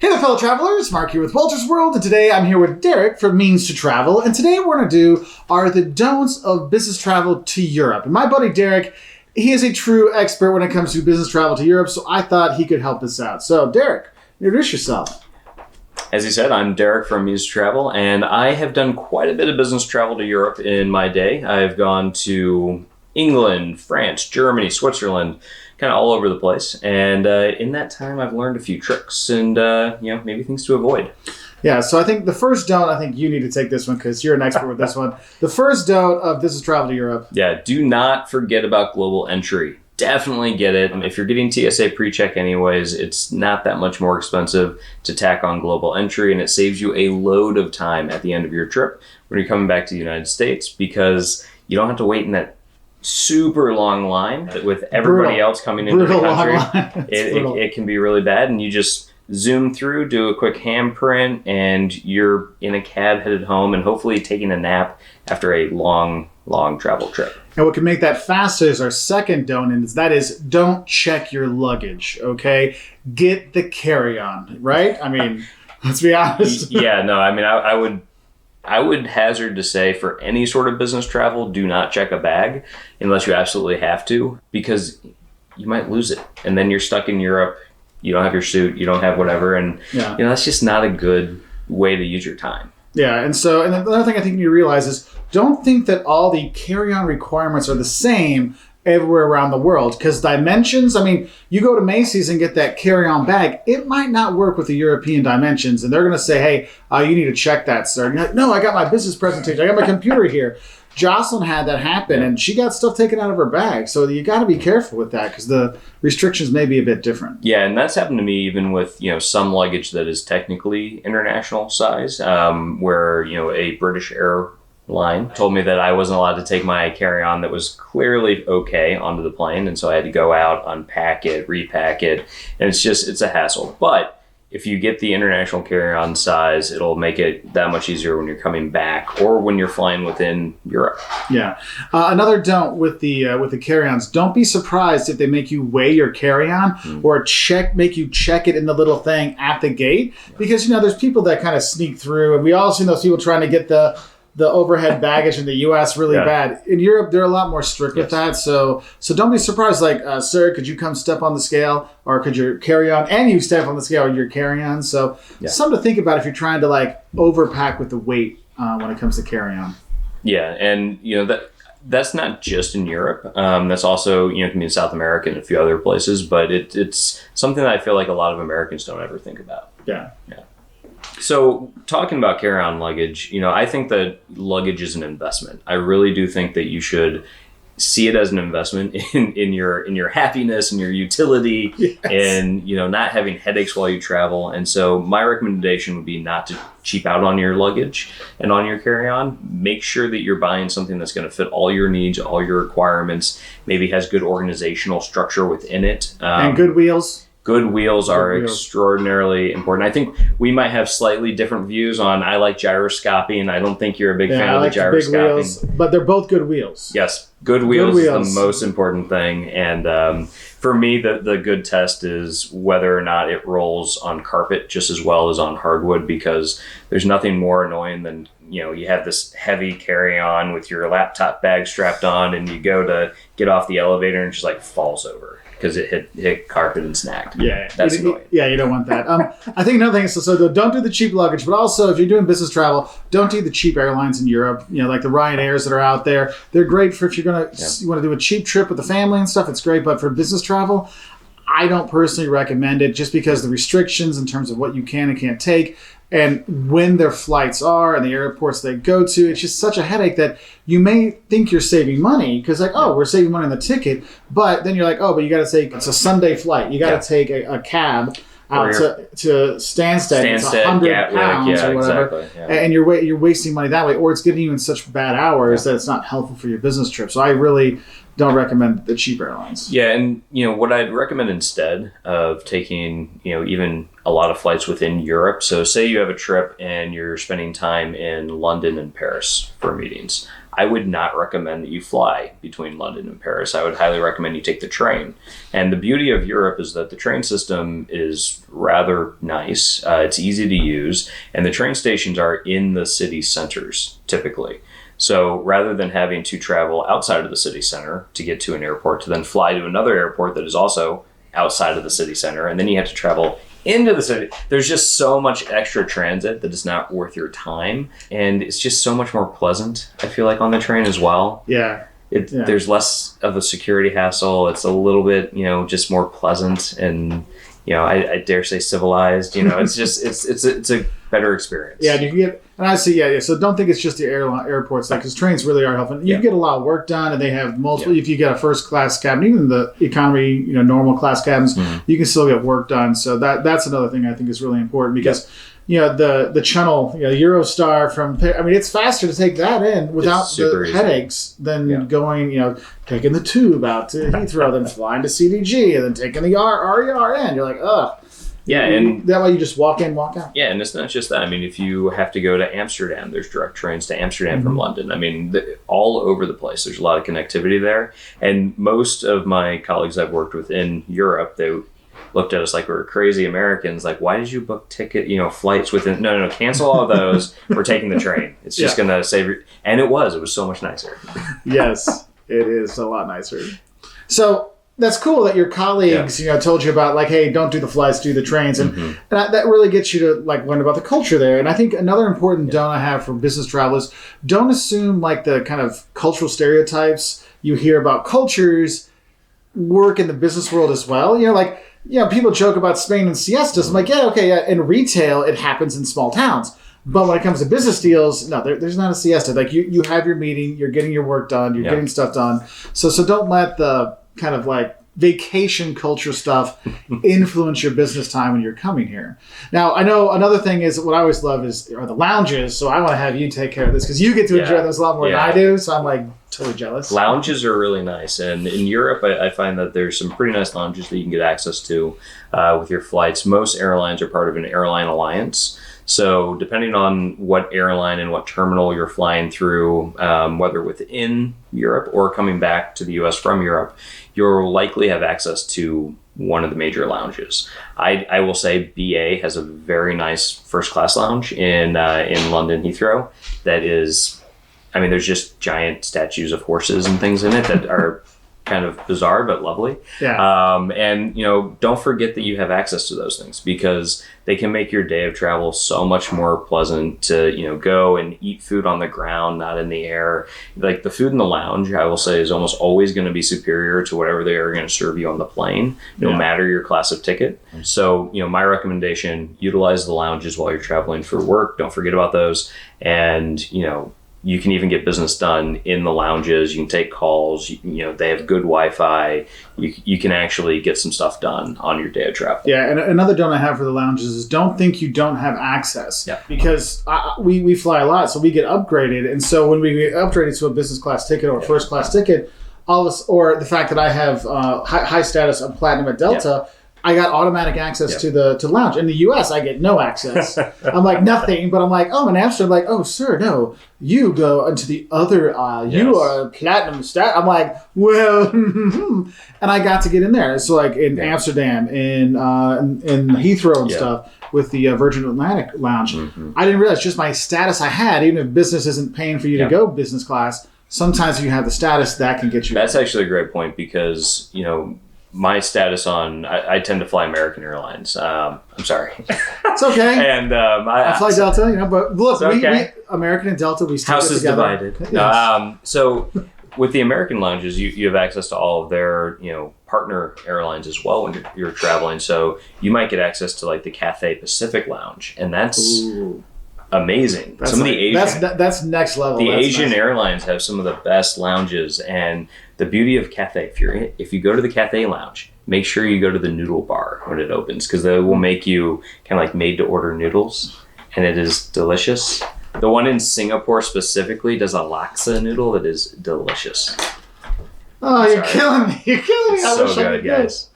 Hey there, fellow travelers. Mark here with Wolters World, and today I'm here with Derek from Means to Travel, and today what we're going to do are the don'ts of business travel to Europe. And my buddy Derek, he is a true expert when it comes to business travel to Europe, so I thought he could help us out. So, Derek, introduce yourself. As you said, I'm Derek from Means to Travel, and I have done quite a bit of business travel to Europe in my day. I've gone to England, France, Germany, Switzerland, kind of all over the place. And in that time, I've learned a few tricks and, maybe things to avoid. Yeah, so I think the first don't, I think you need to take this one because you're an expert with this one. The first don't of business travel to Europe. Yeah, do not forget about global entry. Definitely get it. If you're getting TSA pre-check anyways, it's not that much more expensive to tack on global entry, and it saves you a load of time at the end of your trip when you're coming back to the United States because you don't have to wait in that super long line with everybody else coming into the country. It can be really bad, and you just zoom through, do a quick handprint, and you're in a cab headed home and hopefully taking a nap after a long travel trip. And what can make that faster is our second don't, and that is don't check your luggage, okay? Get the carry-on, right? I mean, let's be honest. Yeah, no, I mean, I would hazard to say for any sort of business travel, do not check a bag unless you absolutely have to, because you might lose it. And then you're stuck in Europe. You don't have your suit. You don't have whatever. And, that's just not a good way to use your time. Yeah. And another thing I think you need to realize is don't think that all the carry-on requirements are the same everywhere around the world, because dimensions, I mean, you go to Macy's and get that carry-on bag, it might not work with the European dimensions, and they're going to say, hey, you need to check that, sir. And you're like, no, I got my business presentation, I got my computer here. Jocelyn had that happen, and she got stuff taken out of her bag, so you got to be careful with that, because the restrictions may be a bit different. Yeah, and that's happened to me even with, some luggage that is technically international size, where, a British Airline told me that I wasn't allowed to take my carry-on that was clearly okay onto the plane, and so I had to go out, unpack it, repack it, and it's a hassle. But if you get the international carry-on size, it'll make it that much easier when you're coming back or when you're flying within Europe. Yeah. Another don't with the carry-ons, don't be surprised if they make you weigh your carry-on or make you check it in the little thing at the gate, because there's people that kind of sneak through, and we all seen those people trying to get the overhead baggage in the U.S. really bad. In Europe, they're a lot more strict with that. So don't be surprised. Like, sir, could you come step on the scale, or could your carry-on and you step on the scale or your carry-on? So something to think about if you're trying to overpack with the weight when it comes to carry-on. Yeah, and that's not just in Europe. That's also can be in South America and a few other places. But it's something that I feel like a lot of Americans don't ever think about. Yeah. So talking about carry-on luggage, I think that luggage is an investment. I really do think that you should see it as an investment in your happiness and your utility, and not having headaches while you travel. And so my recommendation would be not to cheap out on your luggage and on your carry-on. Make sure that you're buying something that's going to fit all your needs, all your requirements, maybe has good organizational structure within it. And good wheels. Good wheels are extraordinarily important. I think we might have slightly different views on, I like gyroscoping, and I don't think you're a big fan of the gyroscoping. Big wheels, but they're both good wheels. Yes, good wheels is the most important thing. And for me, the good test is whether or not it rolls on carpet just as well as on hardwood, because there's nothing more annoying than, you have this heavy carry-on with your laptop bag strapped on, and you go to get off the elevator and it just falls over because it hit carpet and snagged. Yeah, that's annoying. Yeah, you don't want that. I think another thing is, so don't do the cheap luggage, but also if you're doing business travel, don't do the cheap airlines in Europe. Like the Ryanairs that are out there. They're great for if you want to do a cheap trip with the family and stuff. It's great, but for business travel, I don't personally recommend it, just because the restrictions in terms of what you can and can't take, and when their flights are and the airports they go to, it's just such a headache that you may think you're saving money because we're saving money on the ticket, but then you're like, but you got to take, it's a Sunday flight. You got to take a cab out to Stansted. It's 100 pounds or whatever. Exactly. And you're wasting money that way, or it's getting you in such bad hours that it's not helpful for your business trip. So I really don't recommend the cheap airlines. Yeah, and what I'd recommend instead of taking even a lot of flights within Europe. So say you have a trip and you're spending time in London and Paris for meetings. I would not recommend that you fly between London and Paris. I would highly recommend you take the train. And the beauty of Europe is that the train system is rather nice. It's easy to use, and the train stations are in the city centers typically. So rather than having to travel outside of the city center to get to an airport, to then fly to another airport that is also outside of the city center, and then you have to travel into the city, there's just so much extra transit that is not worth your time. And it's just so much more pleasant, I feel like, on the train as well. Yeah. There's less of a security hassle. It's a little bit, just more pleasant and, I dare say civilized. It's just, it's a better experience. Yeah, you can get, and I see, yeah. So don't think it's just the airports, because trains really are helpful. You can get a lot of work done, and they have multiple. If you get a first class cabin, even the economy, normal class cabins, you can still get work done. So that's another thing I think is really important, because the Channel, Eurostar it's faster to take that in without the headaches than going, taking the tube out to Heathrow, then flying to CDG, and then taking the RERN. You're like, ugh. Yeah, and that way you just walk in, walk out. Yeah, and it's not just that. If you have to go to Amsterdam, there's direct trains to Amsterdam from London. All over the place. There's a lot of connectivity there. And most of my colleagues I've worked with in Europe, they looked at us like we were crazy Americans. Like, why did you book flights within? No, cancel all of those. We're taking the train. It's just going to save you. And it was so much nicer. Yes, it is a lot nicer. So that's cool that your colleagues, told you about, like, hey, don't do the flights, do the trains. And, that really gets you to, like, learn about the culture there. And I think another important don't I have for business travel is don't assume, like, the kind of cultural stereotypes you hear about cultures work in the business world as well. People joke about Spain and siestas. I'm like, in retail, it happens in small towns. But when it comes to business deals, no, there's not a siesta. Like, you have your meeting, you're getting your work done, you're getting stuff done. So don't let the kind of like vacation culture stuff influence your business time when you're coming here. Now, I know another thing is what I always love are the lounges. So I want to have you take care of this because you get to enjoy those a lot more than I do. So I'm like totally jealous. Lounges are really nice. And in Europe, I find that there's some pretty nice lounges that you can get access to with your flights. Most airlines are part of an airline alliance. So depending on what airline and what terminal you're flying through, whether within Europe or coming back to the U.S. from Europe, you'll likely have access to one of the major lounges. I will say BA has a very nice first class lounge in London Heathrow that is, there's just giant statues of horses and things in it that are kind of bizarre but lovely. And don't forget that you have access to those things because they can make your day of travel so much more pleasant to go and eat food on the ground, not in the air. Like the food in the lounge, I will say, is almost always going to be superior to whatever they are going to serve you on the plane, no matter your class of ticket. So my recommendation: utilize the lounges while you're traveling for work. Don't forget about those. And you can even get business done in the lounges. You can take calls. They have good Wi-Fi. You can actually get some stuff done on your day of travel. Yeah, and another don't I have for the lounges is don't think you don't have access. Yeah. Because we fly a lot, so we get upgraded. And so when we get upgraded to a business class ticket or a first class ticket, all of us, or the fact that I have high status of platinum at Delta, I got automatic access to the lounge. In the U.S., I get no access. I'm like, nothing. But I'm like, in Amsterdam, like, oh, sir, no. You go into the other aisle. You are platinum stat. I'm like, well, and I got to get in there. So like in Amsterdam, in Heathrow and stuff with the Virgin Atlantic lounge. I didn't realize just my status I had, even if business isn't paying for you to go business class, sometimes if you have the status, that can get you. That's actually a great point because, my status I tend to fly American Airlines. I'm sorry. It's okay. And I fly Delta, but look, we American and Delta, we still House get is together. divided. Yes. So with the American lounges, you have access to all of their, partner airlines as well when you're traveling. So you might get access to like the Cathay Pacific Lounge, and that's amazing. Some of the Asian that's next level. The Asian airlines have some of the best lounges, and the beauty of Cathay, if you go to the Cathay Lounge, make sure you go to the noodle bar when it opens because they will make you kind of like made to order noodles, and it is delicious. The one in Singapore specifically does a laksa noodle that is delicious. Oh, you're killing me. You're killing me. I So wish I good, could guys.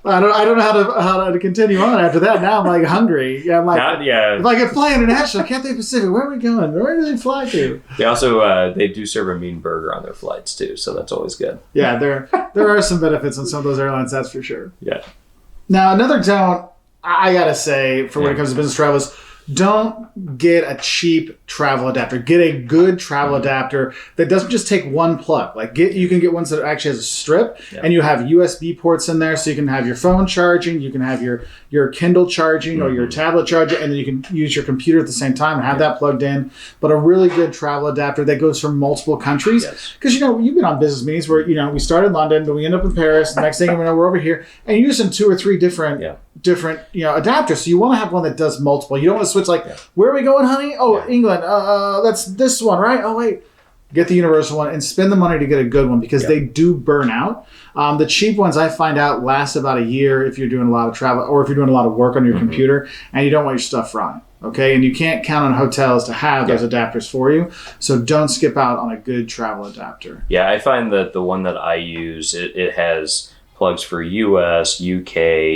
I don't know how to continue on after that. Now I'm like hungry. Yeah, I'm like, if I could fly international, Cathay Pacific, where are we going? Where do they fly to? They also they do serve a mean burger on their flights too, so that's always good. Yeah, there are some benefits on some of those airlines, that's for sure. Yeah. Now, another don't, I gotta say, for when it comes to business travel is don't get a cheap travel adapter. Get a good travel adapter that doesn't just take one plug. Like you can get ones that actually has a strip, and you have USB ports in there, so you can have your phone charging, you can have your Kindle charging or your tablet charging, and then you can use your computer at the same time and have that plugged in. But a really good travel adapter that goes for multiple countries. Because you've been on business meetings where we start in London, then we end up in Paris. The next thing we're over here, and you're using 2 or 3 different adapters. So you want to have one that does multiple. You don't want to switch where are we going, honey? Oh, England. That's this one, right? Oh, wait. Get the universal one and spend the money to get a good one because they do burn out. The cheap ones I find out last about a year if you're doing a lot of travel or if you're doing a lot of work on your computer and you don't want your stuff frying. Okay, and you can't count on hotels to have those adapters for you. So don't skip out on a good travel adapter. Yeah, I find that the one that I use, it has plugs for US, UK,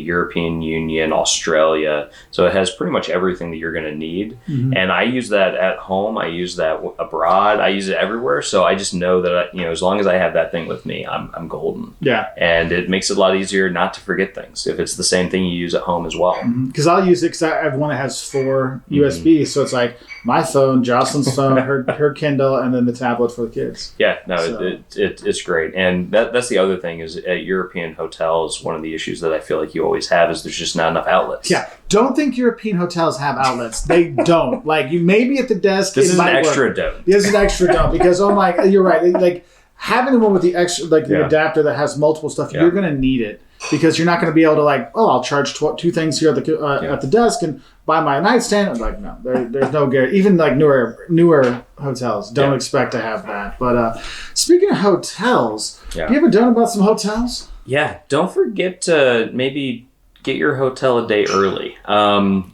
European Union, Australia. So it has pretty much everything that you're going to need. And I use that at home. I use that abroad. I use it everywhere. So I just know that, as long as I have that thing with me, I'm golden. Yeah. And it makes it a lot easier not to forget things if it's the same thing you use at home as well. Because I'll use it because I have one that has 4 USBs. So it's like my phone, Jocelyn's phone, her Kindle, and then the tablet for the kids. Yeah, no, it's great. And that's the other thing is at European hotels, one of the issues that I feel like you always have is there's just not enough outlets. Yeah. Don't think European hotels have outlets. They don't. Like, you may be at the desk. This is an extra don't. This is an extra don't because, you're right. Like, having the one with the extra, the adapter that has multiple stuff, you're going to need it because you're not going to be able to I'll charge 2 things here at the desk and buy my nightstand. I'm like, no, there's no guarantee. Even newer hotels don't expect to have that. But speaking of hotels, have you ever done about some hotels? Yeah, don't forget to maybe get your hotel a day early.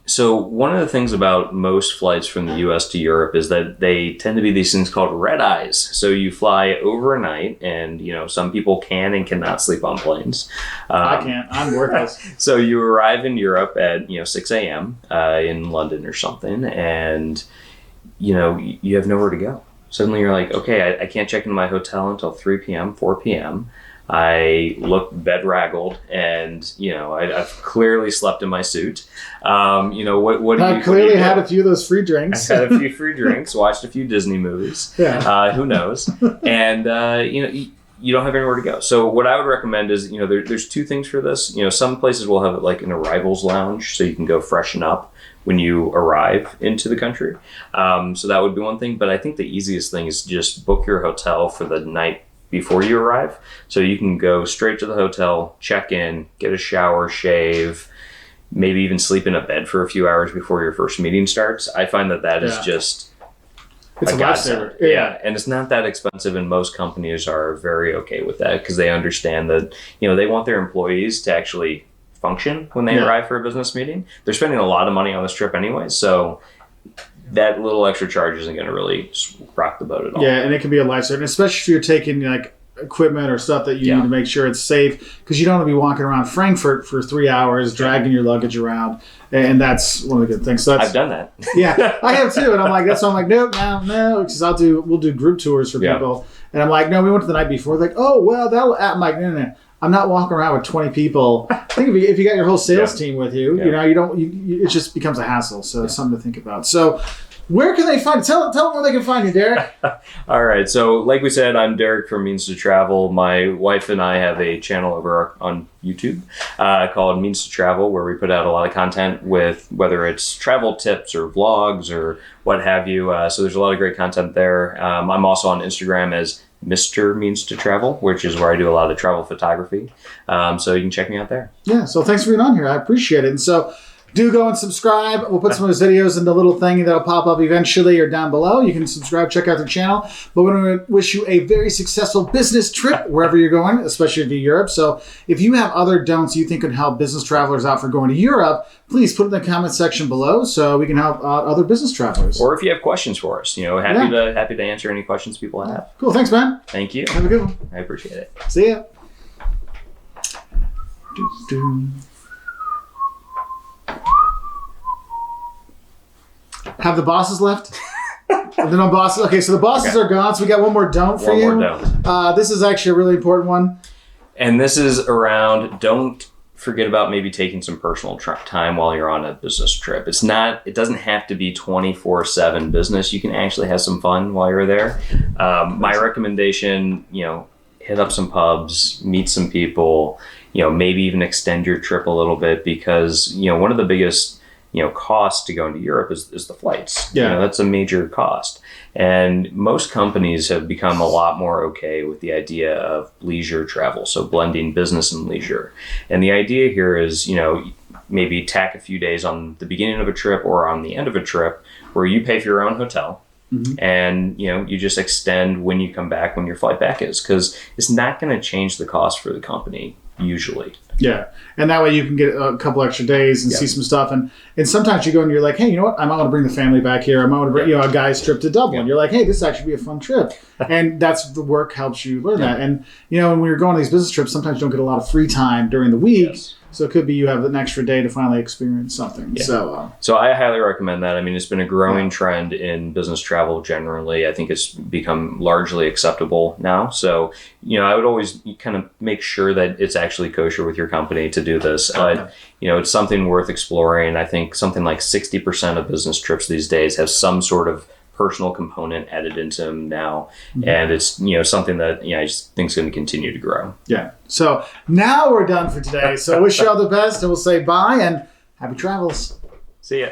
So one of the things about most flights from the U.S. to Europe is that they tend to be these things called red eyes. So you fly overnight, and some people can and cannot sleep on planes. I can't. I'm worthless. So you arrive in Europe at 6 a.m. In London or something, and you have nowhere to go. Suddenly you're like, okay, I can't check into my hotel until 3 p.m., 4 p.m. I look bedraggled, and I've clearly slept in my suit. What do I clearly had a few of those free drinks. I've had a few free drinks, watched a few Disney movies. Yeah. Who knows? And you don't have anywhere to go. So what I would recommend is there's 2 things for this. Some places will have it like an arrivals lounge, so you can go freshen up when you arrive into the country. So that would be one thing. But I think the easiest thing is just book your hotel for the night before you arrive. So you can go straight to the hotel, check in, get a shower, shave, maybe even sleep in a bed for a few hours before your first meeting starts. I find that is just it's a godsend. Yeah, and it's not that expensive, and most companies are very okay with that because they understand that they want their employees to actually function when they arrive for a business meeting. They're spending a lot of money on this trip anyway, so that little extra charge isn't going to really rock the boat at all. Yeah, and it can be a lifesaver, especially if you're taking equipment or stuff that you need to make sure it's safe, because you don't want to be walking around Frankfurt for 3 hours dragging your luggage around, and that's one of the good things. So I've done that. Yeah, I have too, and I'm like, that's why I'm like, no, because we'll do group tours for people, and I'm like, no, we went to the night before. Like, oh well, I'm like, no. I'm not walking around with 20 people. I think if you got your whole sales team with you, it just becomes a hassle. So it's something to think about. So where can they find? Tell them where they can find you, Derek. All right. So like we said, I'm Derek from Means to Travel. My wife and I have a channel over on YouTube called Means to Travel, where we put out a lot of content with whether it's travel tips or vlogs or what have you. So there's a lot of great content there. I'm also on Instagram as Mr. Means to Travel, which is where I do a lot of travel photography. So you can check me out there. Yeah. So thanks for being on here. I appreciate it. And so Do go and subscribe. We'll put some of those videos in the little thing that'll pop up eventually or down below. You can subscribe, check out the channel. But we want to wish you a very successful business trip wherever you're going, especially to Europe. So if you have other don'ts you think could help business travelers out for going to Europe, please put it in the comment section below so we can help other business travelers. Or if you have questions for us, happy to answer any questions people have. Cool. Thanks, man. Thank you. Have a good one. I appreciate it. See ya. Do-do. Have the bosses left? Are there no bosses? Okay, so the bosses are gone, so we got one more don't for you. One more don't. This is actually a really important one. And this is around, don't forget about maybe taking some personal time while you're on a business trip. It doesn't have to be 24/7 business. You can actually have some fun while you're there. My recommendation, hit up some pubs, meet some people, maybe even extend your trip a little bit because, one of the biggest cost to go into Europe is the flights. Yeah. That's a major cost. And most companies have become a lot more okay with the idea of leisure travel, so blending business and leisure. And the idea here is, maybe tack a few days on the beginning of a trip or on the end of a trip where you pay for your own hotel. Mm-hmm. And, you just extend when you come back, when your flight back is, because it's not going to change the cost for the company usually. Yeah. And that way you can get a couple extra days and see some stuff. And sometimes you go and you're like, hey, you know what? I might want to bring the family back here. I might want to bring, a guy's trip to Dublin. You're like, hey, this actually be a fun trip. And that's the work helps you learn that. And, when we're going on these business trips, sometimes you don't get a lot of free time during the week. Yes. So it could be you have an extra day to finally experience something. Yeah. So I highly recommend that. I mean, it's been a growing trend in business travel generally. I think it's become largely acceptable now. So, I would always kind of make sure that it's actually kosher with your company to do this. But, it's something worth exploring. I think something like 60% of business trips these days have some sort of personal component added into them now. Mm-hmm. And it's, something that, I just think is going to continue to grow. Yeah. So now we're done for today. So wish you all the best and we'll say bye and happy travels. See ya.